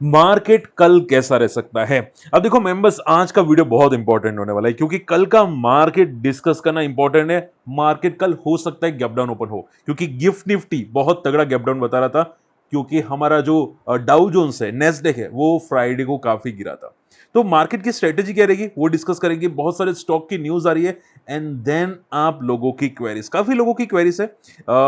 Market कल कैसा रह सकता है। अब देखो मेंबर्स, आज का वीडियो बहुत इंपॉर्टेंट होने वाला है क्योंकि कल का मार्केट डिस्कस करना इंपॉर्टेंट है। मार्केट कल हो सकता है गैप डाउन ओपन हो क्योंकि गिफ्ट निफ्टी बहुत तगड़ा गैप डाउन बता रहा था, क्योंकि हमारा जो डाउ जोन्स है, नेस्डेक है, वो फ्राइडे को काफी गिरा था। तो मार्केट की स्ट्रेटेजी क्या रहेगी वो डिस्कस करेंगे। बहुत सारे स्टॉक की न्यूज आ रही है एंड देन आप लोगों की क्वेरीज, काफी लोगों की क्वेरीज है।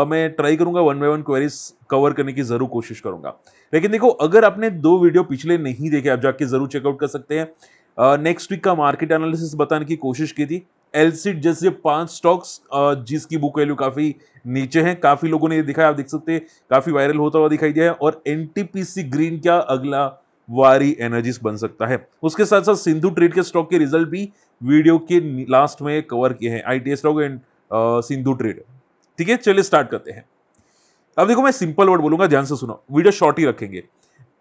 मैं ट्राई करूंगा one by one queries cover करने की जरूर कोशिश करूंगा। लेकिन देखो, अगर आपने दो वीडियो पिछले नहीं देखे, आप जाके जरूर चेकआउट कर सकते हैं। नेक्स्ट वीक का मार्केट एनालिसिस बताने की कोशिश की थी। एलसीड जैसे 5 स्टॉक्स जिसकी बुक वैल्यू काफी नीचे है, काफी लोगों ने ये दिखाया, आप देख सकते हैं, काफी वायरल होता हुआ दिखाई दिया है। और एनटीपीसी ग्रीन क्या अगला वारी एनर्जीज बन सकता है। उसके साथ साथ सिंधु ट्रेड के स्टॉक के रिजल्ट भी वीडियो के लास्ट में कवर किए हैं, ITS stock and Sindhu trade. ठीक है, चलिए स्टार्ट करते हैं। अब देखो, मैं सिंपल वर्ड बोलूंगा, ध्यान से सुनो, वीडियो शॉर्ट ही रखेंगे।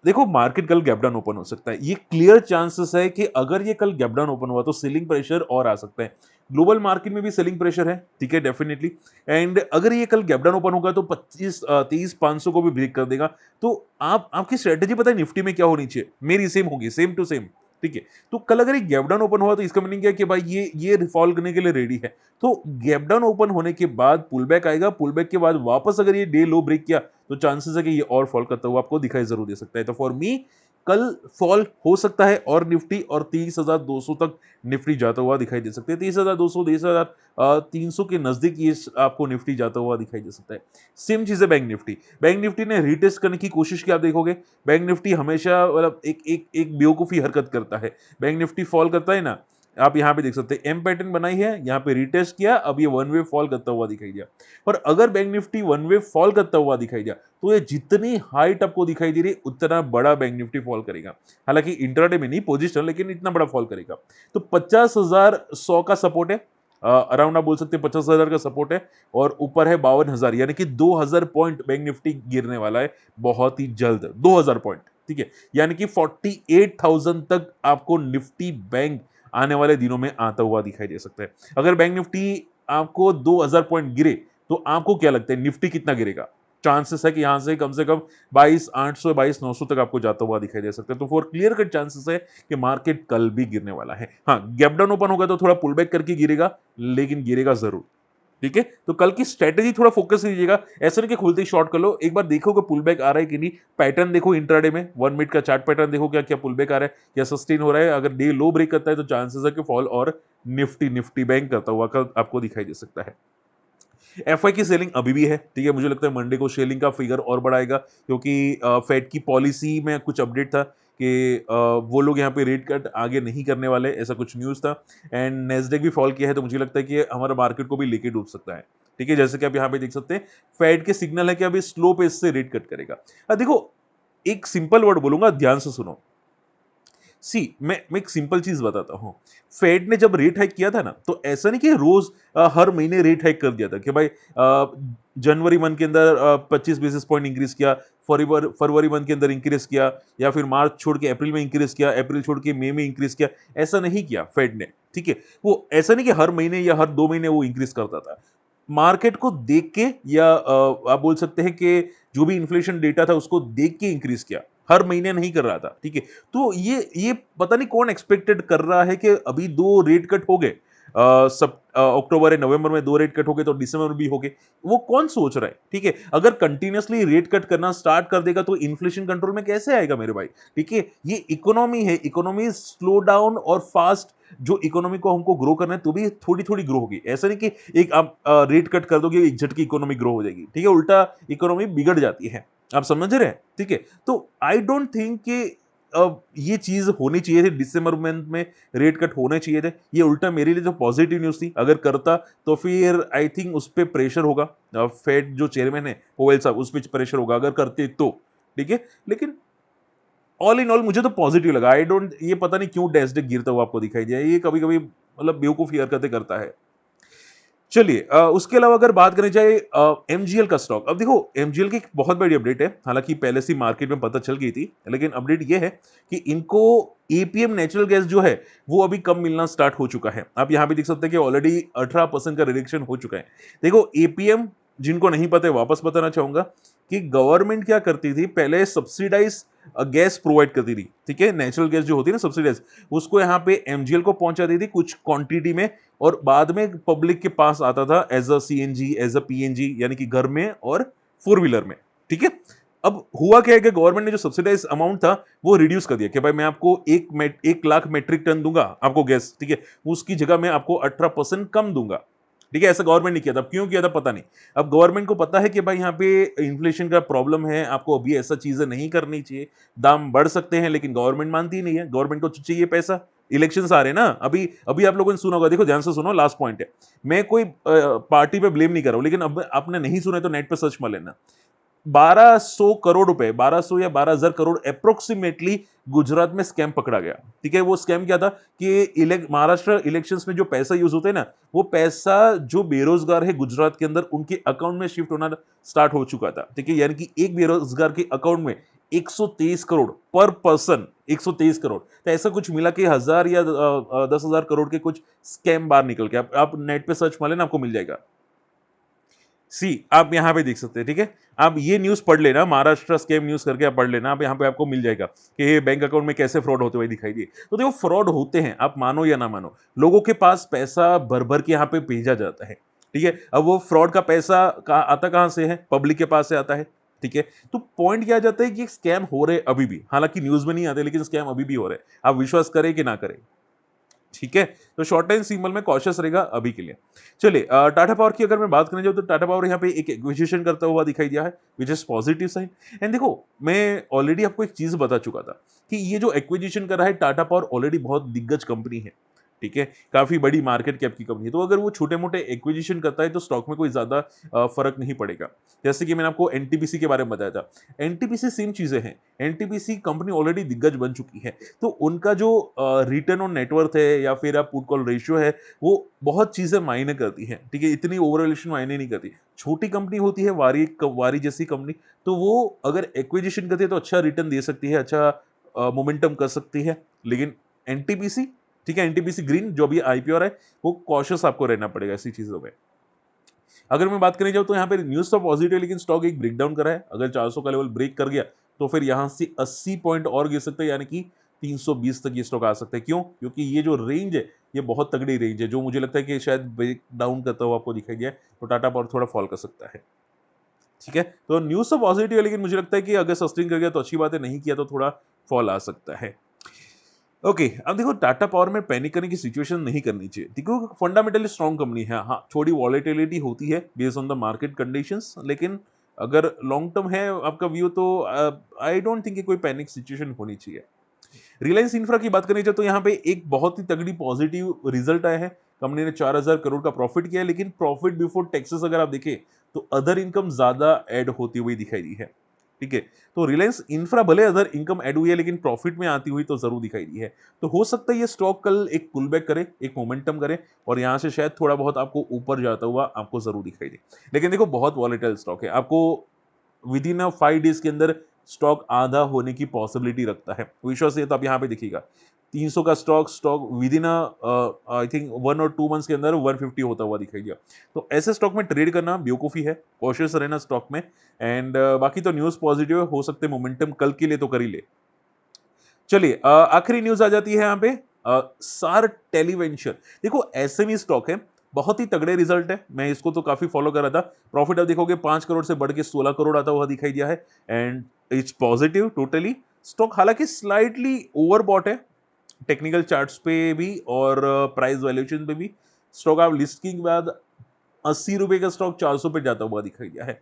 देखो, मार्केट कल गैप डाउन ओपन हो सकता है, ये क्लियर चांसेस है कि अगर ये कल गैप डाउन ओपन हुआ तो सेलिंग प्रेशर और आ सकता है। ग्लोबल मार्केट में भी सेलिंग प्रेशर है, ठीक है, डेफिनेटली। एंड अगर ये कल गैप डाउन ओपन होगा तो 23 को भी ब्रेक कर देगा। तो आपकी स्ट्रेटेजी पता है निफ्टी में क्या होनी चाहिए, मेरी सेम होगी, सेम टू सेम। ठीक है, तो कल अगर ये गैप डाउन ओपन हुआ तो इसका मीनिंग क्या है कि भाई ये फॉल करने के लिए रेडी है। तो गैप डाउन ओपन होने के बाद पुल बैक आएगा, पुल बैक के बाद वापस अगर ये डे लो ब्रेक किया तो चांसेस है कि ये और फॉल करता हुआ आपको दिखाई जरूर दे सकता है। तो फॉर मी कल फॉल हो सकता है और निफ्टी और 30,200 तक निफ्टी जाता हुआ दिखाई दे सकते हैं। 30,200, 30,300 के नजदीक ये आपको निफ्टी जाता हुआ दिखाई दे सकता है। सेम चीज है बैंक निफ्टी। बैंक निफ्टी ने रिटेस्ट करने की कोशिश की, आप देखोगे बैंक निफ्टी हमेशा मतलब एक एक एक बेवकूफी हरकत करता है। बैंक निफ्टी फॉल करता है ना, आप यहां पे देख सकते हैं, एम पैटर्न बनाई है, यहां पे रिटेस्ट किया, अब ये वन वे फॉल करता हुआ दिखाई दिया। और अगर bank Nifty one way fall करता हुआ दिखाई दिया तो ये जितनी हाइट आपको दिखाई दे रही है उतना बड़ा बैंक निफ्टी फॉल करेगा। हालांकि इंट्राडे में नहीं पोजीशन, लेकिन इतना बड़ा फॉल करेगा। तो 50,100 का सपोर्ट है, अराउंड आप बोल सकते हैं 50,000 का सपोर्ट है। और ऊपर है 52,000, यानी कि 2,000 पॉइंट बैंक निफ्टी गिरने वाला है बहुत ही जल्द, 2,000 पॉइंट। ठीक है, यानी कि 48,000 तक आपको निफ्टी बैंक आने वाले दिनों में आता हुआ दिखाई दे सकता है। अगर बैंक निफ्टी आपको 2,000 पॉइंट गिरे तो आपको क्या लगता है निफ्टी कितना गिरेगा? चांसेस है कि यहां से कम 22,800, 22,900 तक आपको जाता हुआ दिखाई दे सकता है। तो फॉर क्लियर कट चांसेस है कि मार्केट कल भी गिरने वाला है। हाँ, गैप डाउन ओपन होगा तो थोड़ा पुल बैक करके गिरेगा, लेकिन गिरेगा जरूर। ठीक है, तो कल की स्ट्रेटेजी थोड़ा फोकस कीजिएगा। ऐसा नहीं कि खुलते ही शॉर्ट कर लो, एक बार देखो कि पुल बैक आ रहा है कि नहीं। पैटर्न देखो इंट्राडे में, 1 मिनट का चार्ट पैटर्न देखो, क्या क्या पुल बैक आ रहा है, क्या सस्टेन हो रहा है। अगर डे लो ब्रेक करता है तो चांसेस है कि फॉल और निफ्टी बैंक करता हुआ कल आपको दिखाई दे सकता है। एफआई की सेलिंग अभी भी है, ठीक है, मुझे लगता है मंडे को सेलिंग का फिगर और बढ़ाएगा, क्योंकि फेड की पॉलिसी में कुछ अपडेट था कि वो लोग यहाँ पे रेट कट आगे नहीं करने वाले, ऐसा कुछ न्यूज़ था। एंड नेस्डेक भी फॉल किया है, तो मुझे लगता है कि हमारा मार्केट को भी लेके डूब सकता है। ठीक है, जैसे कि आप यहाँ पे देख सकते हैं, फेड के सिग्नल है कि अभी स्लो पेस से रेट कट करेगा। देखो, एक सिंपल वर्ड बोलूंगा, ध्यान से सुनो। मैं एक सिंपल चीज बताता हूँ। फेड ने जब रेट हाइक किया था ना, तो ऐसा नहीं कि रोज हर महीने रेट हाइक कर दिया था कि भाई जनवरी मंथ के अंदर 25 बेसिस पॉइंट इंक्रीज किया, फरवरी मंथ के अंदर इंक्रीज किया, या फिर मार्च छोड़ के अप्रैल में इंक्रीज किया, अप्रैल छोड़ के मई में इंक्रीज किया। ऐसा नहीं किया फेड ने। ठीक है, वो ऐसा नहीं कि हर महीने या हर 2 महीने वो इंक्रीज करता था। मार्केट को देख के, या आप बोल सकते हैं कि जो भी इन्फ्लेशन डेटा था उसको देख के इंक्रीज किया, हर महीने नहीं कर रहा था। ठीक है, तो ये पता नहीं कौन एक्सपेक्टेड कर रहा है कि अभी 2 रेट कट हो गए, सब अक्टूबर या नवंबर में 2 रेट कट हो गए तो दिसंबर में भी हो गए। वो कौन सोच रहा है? ठीक है, अगर कंटिन्यूअसली रेट कट करना स्टार्ट कर देगा तो इन्फ्लेशन कंट्रोल में कैसे आएगा मेरे भाई? ठीक है, ये इकोनॉमी है, इकोनॉमी स्लो डाउन और फास्ट। जो इकोनॉमी को हमको ग्रो करना है तो भी थोड़ी थोड़ी ग्रो होगी, ऐसा नहीं कि एक आप रेट कट कर दोगे एक झटकी इकोनॉमी ग्रो हो जाएगी। ठीक है, उल्टा इकोनॉमी बिगड़ जाती है। आप समझ रहे हैं? ठीक है, तो आई डोंट थिंक कि ये चीज होनी चाहिए थी, दिसंबर मंथ में रेट कट होने चाहिए थे। ये उल्टा मेरे लिए जो पॉजिटिव न्यूज थी, अगर करता तो फिर आई थिंक उस पर प्रेशर होगा। फेड जो चेयरमैन है पोवेल साहब, उस पर प्रेशर होगा अगर करते तो। ठीक है, लेकिन ऑल इन ऑल मुझे तो पॉजिटिव लगा। आई डोंट, ये पता नहीं क्यों डैशडेक गिरता हुआ आपको दिखाई दिया, ये कभी कभी मतलब बेवकूफी हरकतें करता है। चलिए, उसके अलावा अगर बात करें जाए एमजीएल का स्टॉक, अब देखो एमजीएल की एक बहुत बड़ी अपडेट है, हालांकि पहले से मार्केट में पता चल गई थी, लेकिन अपडेट ये है कि इनको एपीएम नेचुरल गैस जो है वो अभी कम मिलना स्टार्ट हो चुका है। आप यहां भी देख सकते हैं कि ऑलरेडी 18% का रिडक्शन हो चुका है। देखो एपीएम, जिनको नहीं पता है वापस बताना चाहूंगा कि गवर्नमेंट क्या करती थी, पहले सब्सिडाइज गैस प्रोवाइड करती थी, ठीक है, नेचुरल गैस जो होती है ना सब्सिडाइज, उसको यहाँ पे एमजीएल को पहुंचाती थी कुछ क्वांटिटी में, और बाद में पब्लिक के पास आता था as a CNG, as a PNG, यानी कि घर में और फोर व्हीलर में, ठीक है। अब हुआ क्या है कि गवर्नमेंट ने जो सब्सिडाइज अमाउंट था वो रिड्यूस कर दिया कि भाई मैं आपको 1 लाख मेट्रिक टन दूंगा आपको गैस, ठीक है, उसकी जगह मैं आपको 18% कम दूंगा, ठीक है। ऐसा गवर्नमेंट ने किया था, अब क्यों किया था पता नहीं। अब गवर्नमेंट को पता है कि भाई यहाँ पे इन्फ्लेशन का प्रॉब्लम है, आपको अभी ऐसा चीजें नहीं करनी चाहिए, दाम बढ़ सकते हैं, लेकिन गवर्नमेंट मानती ही नहीं है, गवर्नमेंट को चाहिए पैसा। इलेक्शंस आ रहे हैं ना अभी, अभी आप लोगों ने सुना होगा, देखो ध्यान से सुनो, लास्ट पॉइंट है, मैं कोई पार्टी पे ब्लेम नहीं कर रहा हूं, लेकिन अब आपने नहीं सुना है तो नेट पे सर्च मार लेना। 1200 करोड़ रुपए, 1200 या 12,000 करोड़ अप्रोक्सीमेटली गुजरात में स्कैम पकड़ा गया, ठीक है। वो स्कैम क्या था कि महाराष्ट्र इलेक्शंस में जो पैसा यूज होता है ना, वो पैसा जो बेरोजगार है गुजरात के अंदर उनके अकाउंट में शिफ्ट होना स्टार्ट हो चुका था, ठीक है। यानी कि एक बेरोजगार के अकाउंट में 123 करोड़ पर पर्सन, 123 करोड़, तो ऐसा कुछ मिला कि 1000 या 10,000 करोड़ के कुछ स्कैम बाहर निकल के, आप नेट पे सर्च मार लेना, आपको मिल जाएगा। सी आप यहां पे देख सकते हैं, ठीक है। आप ये न्यूज पढ़ लेना, महाराष्ट्र स्कैम न्यूज करके आप पढ़ लेना, आप यहां पे आपको मिल जाएगा कि ये बैंक अकाउंट में कैसे फ्रॉड होते हुए दिखाई दिए। तो देखो फ्रॉड होते हैं, आप मानो या ना मानो, लोगों के पास पैसा भर भर के यहाँ पे भेजा जाता है, ठीक है। अब वो फ्रॉड का पैसा आता कहां से है, पब्लिक के पास से आता है, ठीक है। तो पॉइंट क्या आ जाता है कि स्कैम हो रहे अभी भी, हालांकि न्यूज में नहीं आते, लेकिन स्कैम अभी भी हो रहे हैं, आप विश्वास करें कि ना करें, ठीक है। तो शॉर्ट टाइम सिंबल में कॉशियस रहेगा अभी के लिए। चलिए टाटा पावर की अगर मैं बात करने जाऊं तो टाटा पावर यहाँ पे एक एक्विजिशन करता हुआ दिखाई दिया है, which is positive sign. And देखो मैं ऑलरेडी आपको एक चीज बता चुका था कि ये जो एक्विजिशन कर रहा है टाटा पावर ऑलरेडी बहुत दिग्गज कंपनी है, ठीक है, काफी बड़ी मार्केट कैप की कंपनी है। तो अगर वो छोटे मोटे एक्विजिशन करता है तो स्टॉक में कोई ज्यादा फर्क नहीं पड़ेगा। जैसे कि मैंने आपको एनटीपीसी के बारे में बताया था, एनटीपीसी सेम चीजें हैं, एनटीपीसी कंपनी ऑलरेडी दिग्गज बन चुकी है, तो उनका जो रिटर्न ऑन नेटवर्थ है या फिर आप पुट कॉल रेशियो है, वो बहुत चीजें मायने करती हैं, ठीक है, इतनी ओवरवैल्यूएशन मायने नहीं करती। छोटी कंपनी होती है वारी वारी जैसी कंपनी, तो वो अगर एक्विजिशन करती है तो अच्छा रिटर्न दे सकती है, अच्छा मोमेंटम कर सकती है, लेकिन एनटीपीसी, ठीक है, एनटीपीसी ग्रीन जो भी आईपीओ है, वो कॉशियस आपको रहना पड़ेगा ऐसी चीजों में। अगर मैं बात करने जाऊं तो यहाँ पे न्यूज तो पॉजिटिव है, लेकिन स्टॉक एक ब्रेकडाउन करा है, अगर 400 का लेवल ब्रेक कर गया तो फिर यहां से 80 पॉइंट और गिर सकते हैं, यानी कि 320 तक ये स्टॉक आ सकता है। क्यों? क्योंकि ये जो रेंज है ये बहुत तगड़ी रेंज है, जो मुझे लगता है कि शायद ब्रेक डाउन करता हुआ आपको दिखाई दिया है, तो टाटा पावर थोड़ा फॉल कर सकता है, ठीक है। तो न्यूज तो पॉजिटिव है, लेकिन मुझे लगता है कि अगर सस्टेन कर गया तो अच्छी बात है, नहीं किया तो थोड़ा फॉल आ सकता है। ओके अब देखो टाटा पावर में पैनिक करने की सिचुएशन नहीं करनी चाहिए, देखो फंडामेंटली स्ट्रॉन्ग कंपनी है, हाँ थोड़ी वॉलेटिलिटी होती है based on the market conditions, लेकिन अगर लॉन्ग टर्म है आपका व्यू तो आई डोंट थिंक कोई पैनिक सिचुएशन होनी चाहिए। रिलायंस इंफ्रा की बात करें तो यहाँ पे एक बहुत ही तगड़ी पॉजिटिव रिजल्ट आया है, कंपनी ने 4,000 करोड़ का प्रॉफिट किया है, लेकिन प्रॉफिट बिफोर टैक्सेस अगर आप देखें तो अदर इनकम ज्यादा ऐड होती हुई दिखाई दी है, ठीक है। तो रिलायंस इंफ्रा भले अदर इनकम ऐड हुई है, लेकिन प्रॉफिट में आती हुई तो जरूर दिखाई दी है। तो हो सकता है ये स्टॉक कल एक पुल बैक करे, एक मोमेंटम करे, और यहां से शायद थोड़ा बहुत आपको ऊपर जाता हुआ आपको जरूर दिखाई दे। लेकिन देखो बहुत वॉलेटाइल स्टॉक है, आपको विद इन 5 डेज के अंदर स्टॉक आधा होने की पॉसिबिलिटी रखता है, विश्वास है तो आप यहाँ पे देखिएगा 300 का stock stock with in I think 1 और 2 मंथ्स के अंदर 150 होता हुआ दिखाई दिया। तो ऐसे स्टॉक में ट्रेड करना बेवकूफ़ी है, कॉशियस रहना स्टॉक में। एंड बाकी तो न्यूज़ पॉजिटिव है, हो सकते मोमेंटम कल के लिए तो कर ही ले। चलिए आखिरी न्यूज़ आ जाती है यहाँ पे, सार टेलीवेंचर, देखो एसएमई स्टॉक है, बहुत ही तगड़े रिजल्ट है, मैं इसको तो काफी फॉलो कर रहा था। प्रॉफिट आप देखोगे 5 करोड़ से बढ़ के 16 करोड़ आता हुआ दिखाई दिया है, and it's positive totally. Stock हालांकि स्लाइटली ओवरबॉट है टेक्निकल चार्ट्स पे भी और प्राइस वैल्यूएशन पे भी। स्टॉक आप लिस्टिंग के बाद 80 रुपए का स्टॉक 400 पे जाता हुआ दिखाई दिया है।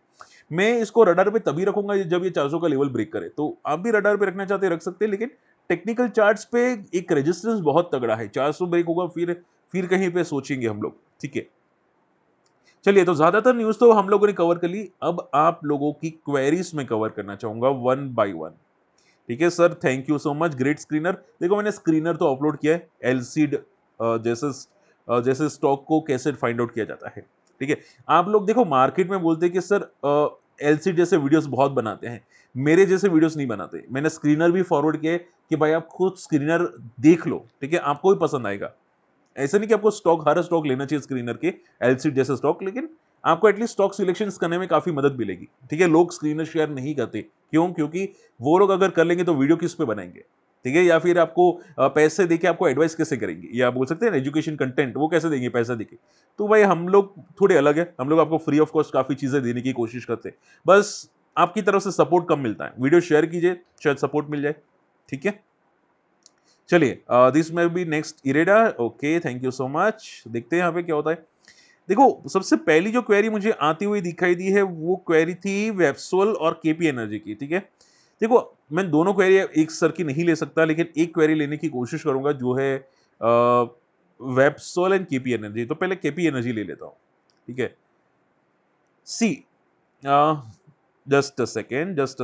मैं इसको रडार पे तभी रखूंगा जब ये 400 का लेवल ब्रेक करे, तो आप भी रडार पे रखना चाहते हैं रख सकते हैं, लेकिन टेक्निकल चार्ट्स पे एक रेजिस्टेंस बहुत तगड़ा है, 400 ब्रेक होगा फिर कहीं पे सोचेंगे हम लोग, ठीक है। चलिए तो ज्यादातर न्यूज तो हम लोगों ने कवर कर ली, अब आप लोगों की क्वेरीज में कवर करना चाहूंगा वन बाय वन, ठीक है sir, thank you so much, great screener. देखो मैंने स्क्रीनर तो अपलोड किया है, एलसीड जैसे जैसे स्टॉक को कैसे फाइंड आउट किया जाता है, ठीक है। आप लोग देखो मार्केट में बोलते हैं कि सर एलसीड जैसे वीडियोस बहुत बनाते हैं, मेरे जैसे वीडियोस नहीं बनाते, मैंने स्क्रीनर भी फॉरवर्ड किया है कि भाई आप खुद स्क्रीनर देख लो, ठीक है, आपको भी पसंद आएगा। ऐसा नहीं कि आपको स्टॉक हर स्टॉक लेना चाहिए स्क्रीनर के, एलसीड जैसे स्टॉक, लेकिन आपको एटलीस्ट स्टॉक सिलेक्शंस करने में काफी मदद मिलेगी। ठीक है, लोग स्क्रीन शेयर नहीं करते, क्यों? क्योंकि वो लोग अगर कर लेंगे तो वीडियो किस पे बनाएंगे? ठीक है, या फिर आपको पैसे देके आपको एडवाइस कैसे करेंगे, या आप बोल सकते हैं एजुकेशन कंटेंट वो कैसे देंगे पैसा देके? तो भाई हम लोग थोड़े अलग है, हम लोग आपको फ्री ऑफ कॉस्ट काफी चीजें देने की कोशिश करते हैं, बस आपकी तरफ से सपोर्ट कम मिलता है। वीडियो शेयर कीजिए, शायद सपोर्ट मिल जाए। ठीक है, चलिए, this may be next IREDA. Okay, thank you so much. देखते हैं यहाँ पे क्या होता है। देखो, सबसे पहली जो क्वेरी मुझे आती हुई दिखाई दी है वो क्वेरी थी वेबसोल और केपी एनर्जी की। ठीक है, देखो मैं दोनों क्वेरी एक सर की नहीं ले सकता, लेकिन एक क्वेरी लेने की कोशिश करूंगा जो है वेबसोल एंड केपी एनर्जी। तो पहले केपी एनर्जी ले लेता हूँ। ठीक है, सी, जस्ट अ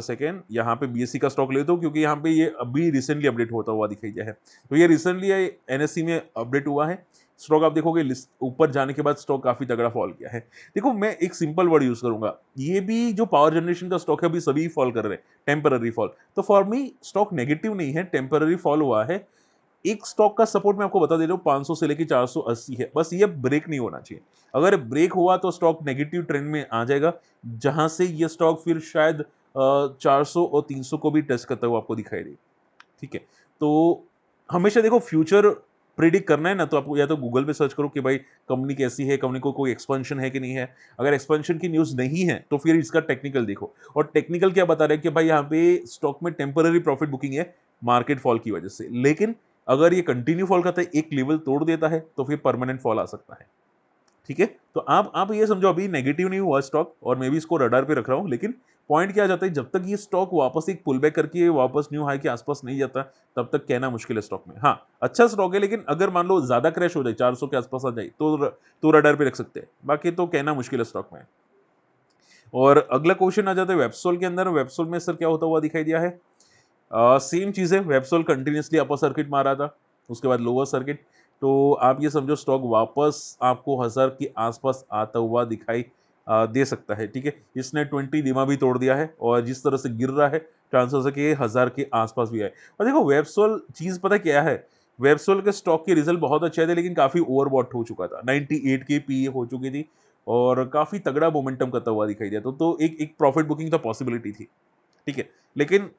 सेकेंड, यहाँ पे बीएससी का स्टॉक लेता हूँ क्योंकि यहाँ पे ये अभी रिसेंटली अपडेट होता हुआ दिखाई दिया है। तो ये रिसेंटली एनएससी में अपडेट हुआ है। स्टॉक आप देखोगे लिस्ट ऊपर जाने के बाद स्टॉक काफी तगड़ा फॉल किया है। देखो मैं एक सिंपल वर्ड यूज करूंगा, ये भी जो पावर जनरेशन का स्टॉक है अभी सभी फॉल कर रहे हैं, टेम्पररी फॉल। तो फॉर मी स्टॉक नेगेटिव नहीं है, टेम्पररी फॉल हुआ है। एक स्टॉक का सपोर्ट मैं आपको बता दे रहा हूँ 500 से लेकर 480 है, बस ये ब्रेक नहीं होना चाहिए। अगर ब्रेक हुआ तो स्टॉक नेगेटिव ट्रेंड में आ जाएगा, जहां से ये स्टॉक फिर शायद 400 और 300 को भी टच करता हुआ आपको दिखाई दे। ठीक है, तो हमेशा देखो फ्यूचर प्रिडिक्ट करना है ना, तो आपको या तो गूगल पे सर्च करो कि भाई कंपनी कैसी है, कंपनी को कोई एक्सपेंशन है कि नहीं है। अगर एक्सपेंशन की न्यूज नहीं है तो फिर इसका टेक्निकल देखो, और टेक्निकल क्या बता रहे हैं कि भाई यहाँ पे स्टॉक में टेम्पररी प्रॉफिट बुकिंग है मार्केट फॉल की वजह से। लेकिन अगर ये कंटिन्यू फॉल करता है, एक लेवल तोड़ देता है, तो फिर परमानेंट फॉल आ सकता है। ठीक है, तो आप ये समझो अभी नेगेटिव नहीं हुआ स्टॉक, और मैं भी इसको रडार पे रख रहा हूं। लेकिन पॉइंट क्या आ जाता है, जब तक ये स्टॉक वापस एक पुल बैक करके वापस न्यू हाई के आसपास नहीं जाता, तब तक कहना मुश्किल है स्टॉक में। हाँ, अच्छा स्टॉक है, लेकिन अगर मान लो ज्यादा क्रैश हो जाए, 400 के आसपास आ जाए, तो रडार पे रख सकते हैं, बाकी तो कहना मुश्किल है स्टॉक में। और अगला क्वेश्चन आ जाता है वेबसोल के अंदर। वेबसोल में सर क्या होता हुआ दिखाई दिया है? सेम चीज है, वेबसोल कंटिन्यूसली अपर सर्किट मारा था, उसके बाद लोअर सर्किट। तो आप ये समझो स्टॉक वापस आपको 1000 के आसपास आता हुआ दिखाई दे सकता है। ठीक है, इसने 20 दिमा भी तोड़ दिया है, और जिस तरह से गिर रहा है चांसेस है कि ये 1000 के आसपास भी आए। और देखो वेबसोल चीज पता क्या है, वेबसोल के स्टॉक के रिजल्ट बहुत अच्छे थे, लेकिन काफी ओवरबॉट हो चुका था, 98 की पी हो चुकी थी, और काफी तगड़ा मोमेंटम करता हुआ दिखाई दिया। तो एक एक प्रॉफिट बुकिंग तो पॉसिबिलिटी थी। ठीक है, लेकिन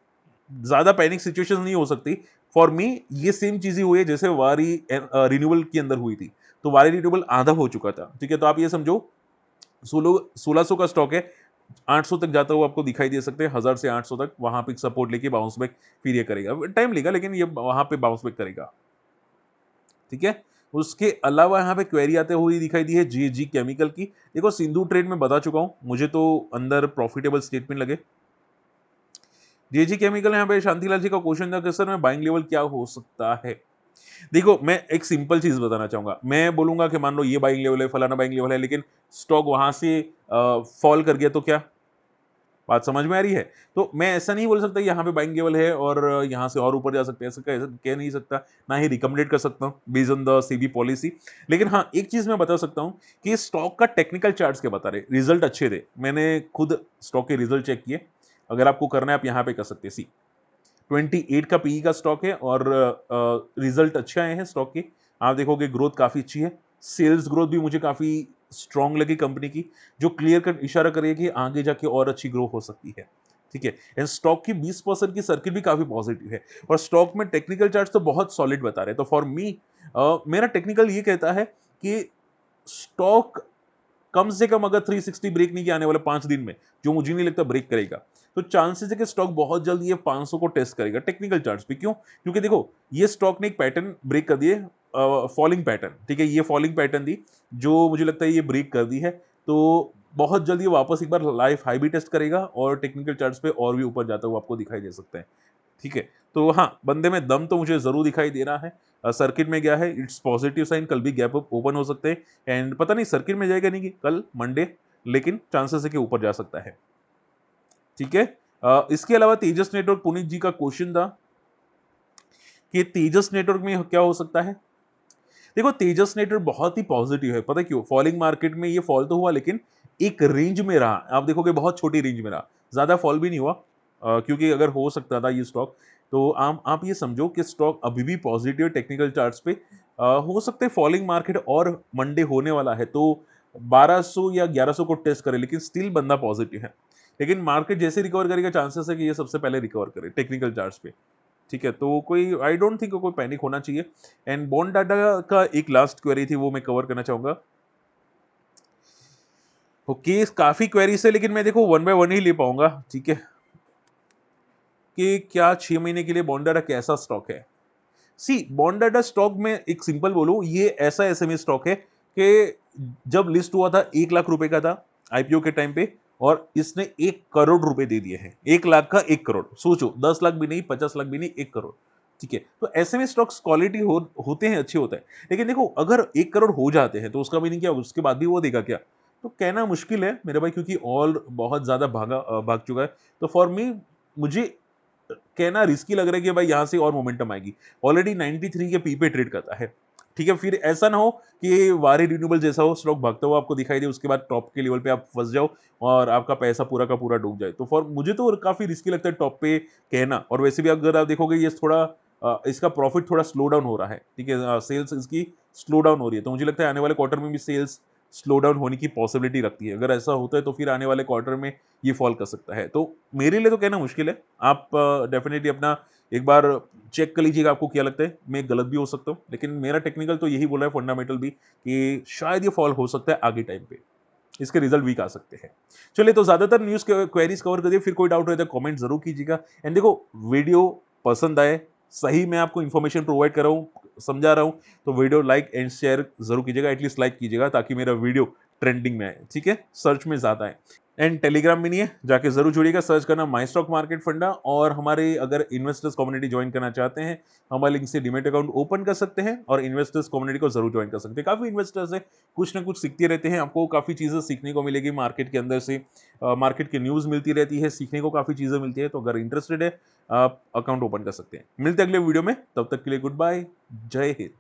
ज्यादा पैनिक सिचुएशन नहीं हो सकती। फॉर मी ये सेम चीज ही हुई है जैसे वारी रिन्यूअल के अंदर हुई थी। तो वारी रिन्यूअल आधा हो चुका था। ठीक है, तो आप ये समझो 1600 का स्टॉक है, 800 तक जाता हुआ आपको दिखाई दे सकते हैं, 1000 से 800 तक वहां पे सपोर्ट लेके बाउंस बैक फिर ये करेगा, टाइम लेगा लेकिन ये वहां पे बाउंस बैक करेगा। ठीक है, उसके अलावा यहाँ पे क्वेरी आते हुई दिखाई दी है जीजी केमिकल की। देखो सिंधु ट्रेड में बता चुका हूं, मुझे तो अंदर प्रॉफिटेबल स्टेटमेंट लगे। जेजी केमिकल, यहाँ पे शांतिलाल जी का क्वेश्चन था कि सर मैं बाइंग लेवल क्या हो सकता है। देखो मैं एक सिंपल चीज बताना चाहूंगा, मैं बोलूंगा कि मान लो ये बाइंग लेवल है, फलाना बाइंग लेवल है, लेकिन स्टॉक वहां से फॉल कर गया तो क्या? बात समझ में आ रही है? तो मैं ऐसा नहीं बोल सकता यहाँ पे बाइंग लेवल है और यहाँ से और ऊपर जा सकते हैं, ऐसा कह नहीं सकता, ना ही रिकमेंडेड कर सकता हूँ based on the CB policy. लेकिन हाँ, एक चीज मैं बता सकता हूँ कि स्टॉक का टेक्निकल चार्ट्स क्या बता रहे, रिजल्ट अच्छे थे, मैंने खुद स्टॉक के रिजल्ट चेक किए। अगर आपको करना है आप यहाँ पे कर सकते हैं। सी 28 का पीई का स्टॉक है, और रिजल्ट अच्छे आए हैं स्टॉक के। आप देखोगे ग्रोथ काफी अच्छी है, सेल्स ग्रोथ भी मुझे काफी स्ट्रांग लगी कंपनी की, जो क्लियर कर इशारा करे कि आगे जाके और अच्छी ग्रो हो सकती है। ठीक है, एंड स्टॉक की 20% की सर्किट भी काफी पॉजिटिव है, और स्टॉक में टेक्निकल चार्ट तो बहुत सॉलिड बता रहे हैं। तो फॉर मी मेरा टेक्निकल ये कहता है कि स्टॉक कम से कम अगर 360 ब्रेक नहीं किया आने वाले 5 दिन में, जो मुझे नहीं लगता ब्रेक करेगा, तो चांसेस है कि स्टॉक बहुत जल्दी ये 500 को टेस्ट करेगा टेक्निकल चार्ट्स पे। क्यों? क्योंकि देखो ये स्टॉक ने एक पैटर्न ब्रेक कर दिए, फॉलिंग पैटर्न। ठीक है, ये फॉलिंग पैटर्न दी, जो मुझे लगता है ये ब्रेक कर दी है। तो बहुत जल्दी ये वापस एक बार लाइफ हाई भी टेस्ट करेगा, और टेक्निकल चार्ट्स पे और भी ऊपर जाता हुआ आपको दिखाई दे सकता है। ठीक है, तो हाँ, बंदे में दम तो मुझे जरूर दिखाई दे रहा है। सर्किट में गया है, इट्स पॉजिटिव साइन, कल भी गैप अप ओपन हो सकते हैं। एंड पता नहीं सर्किट में जाएगा नहीं कि कल मंडे, लेकिन चांसेस है कि ऊपर जा सकता है। ठीक है, इसके अलावा तेजस नेटवर्क, पुनीत जी का क्वेश्चन था कि तेजस नेटवर्क में क्या हो सकता है। देखो तेजस नेटवर्क बहुत ही पॉजिटिव है, पता है क्यों? फॉलिंग मार्केट में ये फॉल तो हुआ, लेकिन एक रेंज में रहा। आप देखोगे बहुत छोटी रेंज में रहा, ज्यादा फॉल भी नहीं हुआ, क्योंकि अगर हो सकता था ये स्टॉक, तो आप ये समझो कि स्टॉक अभी भी पॉजिटिव टेक्निकल चार्ट्स पे। हो सकता है फॉलिंग मार्केट और मंडे होने वाला है, तो 1200 या 1100 को टेस्ट करे, लेकिन स्टिल बंदा पॉजिटिव है। लेकिन मार्केट जैसे रिकवर करेगा, चांसेस है कि ये सबसे पहले रिकवर करे टेक्निकल चार्ट्स पे। ठीक है, तो कोई आई डोंट थिंक कोई पैनिक होना चाहिए। एंड बॉन्ड डाटा का एक लास्ट क्वेरी थी, वो मैं कवर करना चाहूंगा। ओके, काफी क्वेरीज है, लेकिन मैं देखो वन बाय वन ही ले पाऊंगा। ठीक है, कि क्या 6 महीने के लिए बॉन्ड डाटा कैसा स्टॉक है? सी, बॉन्ड डाटा स्टॉक में एक सिंपल बोलूं, ये ऐसा एसएमई स्टॉक है कि जब लिस्ट हुआ था 1 लाख रुपए का था आईपीओ के टाइम पे, और इसने 1 करोड़ रुपए दे दिए हैं। 1 लाख का 1 करोड़, सोचो, 10 लाख भी नहीं, 50 लाख भी नहीं, 1 करोड़। ठीक है, तो एसएमई स्टॉक्स क्वालिटी होते हैं, अच्छे होते हैं। लेकिन देखो, अगर 1 करोड़ हो जाते हैं तो उसका मीनिंग क्या, उसके बाद भी वो देगा क्या? तो कहना मुश्किल है मेरे भाई, क्योंकि ऑल बहुत ज्यादा भाग चुका है। तो फॉर मी, मुझे कहना रिस्की लग रहा है कि भाई यहां से और मोमेंटम आएगी। ऑलरेडी 93 के पी पे ट्रेड करता है। ठीक है, फिर ऐसा ना हो कि वारी रिन्यूएबल जैसा हो, स्टॉक भागता हुआ आपको दिखाई दे, उसके बाद टॉप के लेवल पे आप फंस जाओ और आपका पैसा पूरा का पूरा डूब जाए। तो फॉर मुझे तो काफी रिस्की लगता है टॉप पे कहना। और वैसे भी अगर आप देखोगे, ये थोड़ा इसका प्रॉफिट थोड़ा स्लो डाउन हो रहा है। ठीक है, सेल्स इसकी स्लो डाउन हो रही है, तो मुझे लगता है आने वाले क्वार्टर में भी सेल्स स्लो डाउन होने की पॉसिबिलिटी रखती है। अगर ऐसा होता है तो फिर आने वाले क्वार्टर में ये फॉल कर सकता है। तो मेरे लिए तो कहना मुश्किल है। आप डेफिनेटली अपना एक बार चेक कर लीजिएगा, आपको क्या लगता है। मैं गलत भी हो सकता हूँ, लेकिन मेरा टेक्निकल तो यही बोला है, फंडामेंटल भी, कि शायद ये फॉल हो सकता है आगे टाइम पे, इसके रिजल्ट वीक आ सकते हैं। चलिए, तो ज्यादातर न्यूज क्वेरीज कवर कर दिए। फिर कोई डाउट रहे तो कमेंट जरूर कीजिएगा। एंड देखो, वीडियो पसंद आए, सही मैं आपको इन्फॉर्मेशन प्रोवाइड कर रहा हूँ, समझा रहा हूँ, तो वीडियो लाइक एंड शेयर जरूर कीजिएगा। एटलीस्ट लाइक कीजिएगा, ताकि मेरा वीडियो ट्रेंडिंग में आए। ठीक है, सर्च में ज्यादा है। एंड टेलीग्राम में नहीं है, जाके जरूर जुड़िएगा, सर्च करना माई स्टॉक मार्केट फंडा। और हमारे अगर इन्वेस्टर्स कम्युनिटी ज्वाइन करना चाहते हैं, हमारे लिंक से डीमेट अकाउंट ओपन कर सकते हैं और इन्वेस्टर्स कम्युनिटी को जरूर ज्वाइन कर सकते हैं। काफी इन्वेस्टर्स है, कुछ ना कुछ सीखते रहते हैं, आपको काफी चीजें सीखने को मिलेगी मार्केट के अंदर से। मार्केट की न्यूज मिलती रहती है, सीखने को काफी चीजें मिलती है। तो अगर इंटरेस्टेड है, आप अकाउंट ओपन कर सकते हैं। मिलते हैं अगले वीडियो में, तब तक के लिए गुड बाय, जय हिंद।